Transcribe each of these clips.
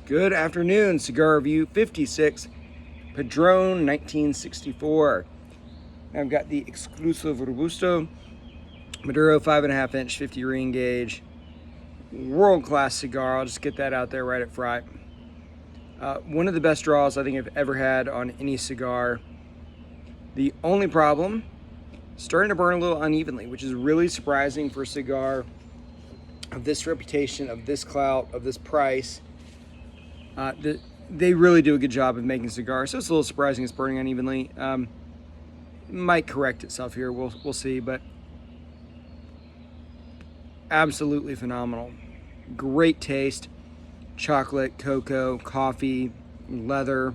Good afternoon, Cigar Overview 56, Padron 1964. I've got the exclusive Robusto, Maduro 5.5 inch, 50 ring gauge, world class cigar. I'll just get that out there right at front. One of the best draws I think I've ever had on any cigar. The only problem, starting to burn a little unevenly, which is really surprising for a cigar of this reputation, of this clout, of this price. They really do a good job of making cigars, so it's a little surprising it's burning unevenly. It might correct itself here, we'll see, but absolutely phenomenal. Great taste, chocolate, cocoa, coffee, leather.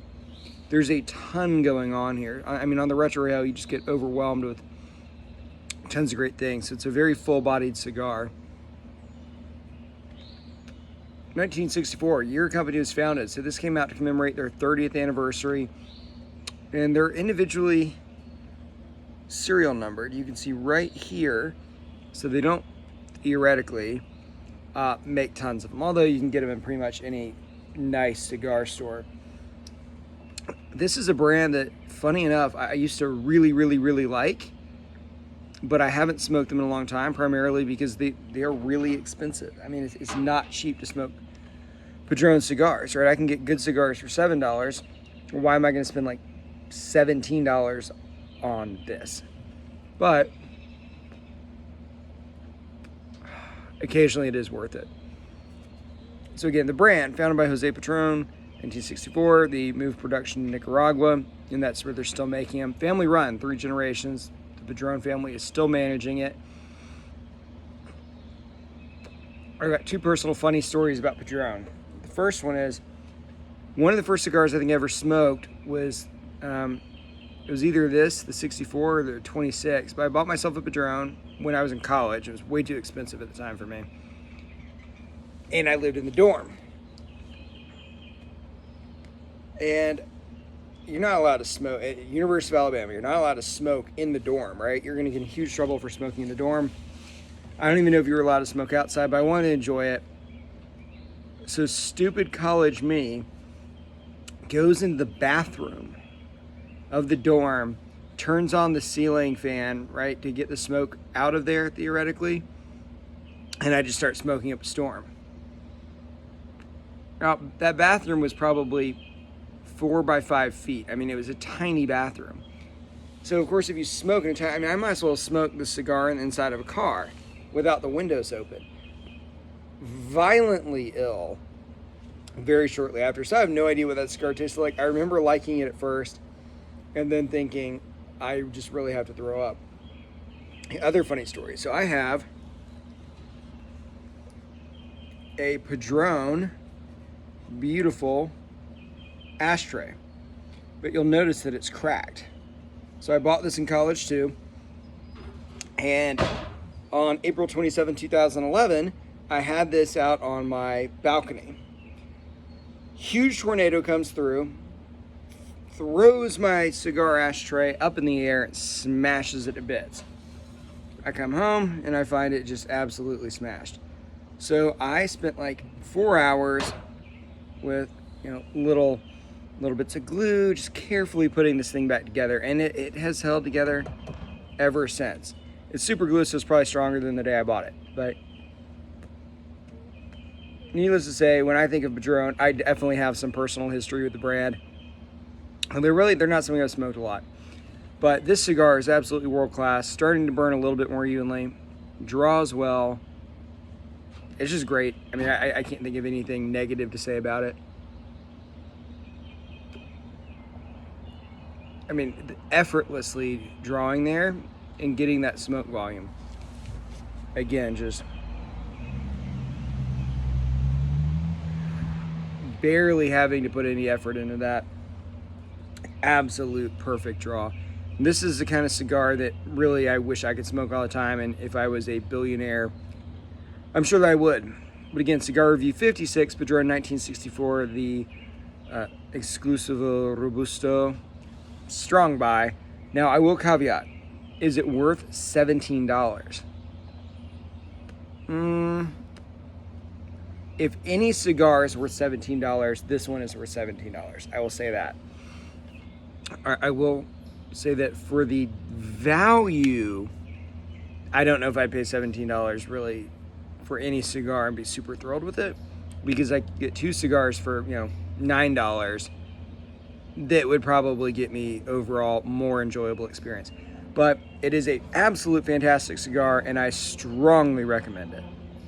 There's a ton going on here. I mean, on the retro rail, you just get overwhelmed with tons of great things. So it's a very full-bodied cigar. 1964, year company was founded. So this came out to commemorate their 30th anniversary. And they're individually serial numbered. You can see right here. So they don't theoretically make tons of them, although you can get them in pretty much any nice cigar store. This is a brand that, funny enough, I used to really like, but I haven't smoked them in a long time, primarily because they are really expensive. I mean, it's not cheap to smoke Padron cigars, right? I can get good cigars for $7. Why am I going to spend like $17 on this? But occasionally it is worth it. So again, the brand, founded by Jose Padron, 1964, they moved production to Nicaragua, and that's where they're still making them. Family run, 3 generations. The Padron family is still managing it. I've got 2 personal funny stories about Padron. The first one is, one of the first cigars I think I ever smoked was, it was either this, the 64, or the 26, but I bought myself a Padron when I was in college. It was way too expensive at the time for me. And I lived in the dorm. And you're not allowed to smoke at University of Alabama. You're not allowed to smoke in the dorm, right? You're going to get in huge trouble for smoking in the dorm. I don't even know if you were allowed to smoke outside, but I wanted to enjoy it. So stupid college me goes into the bathroom of the dorm, turns on the ceiling fan, right, to get the smoke out of there, theoretically, and I just start smoking up a storm. Now, that bathroom was probably 4 by 5 feet. I mean, it was a tiny bathroom. So, of course, if you smoke in a tiny, I mean, I might as well smoke the cigar in the inside of a car without the windows open. Violently ill very shortly after. So I have no idea what that cigar tasted like. I remember liking it at first and then thinking, I just really have to throw up. Other funny stories. So I have a Padron, beautiful ashtray, but you'll notice that it's cracked. So I bought this in college too, and on April 27, 2011, I had this out on my balcony. Huge tornado comes through, throws my cigar ashtray up in the air and smashes it to bits. I come home and I find it just absolutely smashed. So I spent like 4 hours with, little bits of glue, just carefully putting this thing back together, and it has held together ever since. It's super glue, so it's probably stronger than the day I bought it. But needless to say, when I think of Padron, I definitely have some personal history with the brand. And they're not something I've smoked a lot. But this cigar is absolutely world class, starting to burn a little bit more evenly, draws well. It's just great. I mean, I can't think of anything negative to say about it. I mean, effortlessly drawing there and getting that smoke volume. Again, just barely having to put any effort into that. Absolute perfect draw. This is the kind of cigar that really I wish I could smoke all the time, and if I was a billionaire, I'm sure that I would. But again, Cigar Overview 56, Padron 1964, the Exclusivo Robusto, strong buy. Now, I will caveat, is it worth $17? if any cigar is worth $17, this one is worth $17. I will say that. I will say that for the value, I don't know if I'd pay $17 really for any cigar and be super thrilled with it, because I could get 2 cigars for, you know, $9 that would probably get me overall more enjoyable experience. But it is an absolute fantastic cigar, and I strongly recommend it.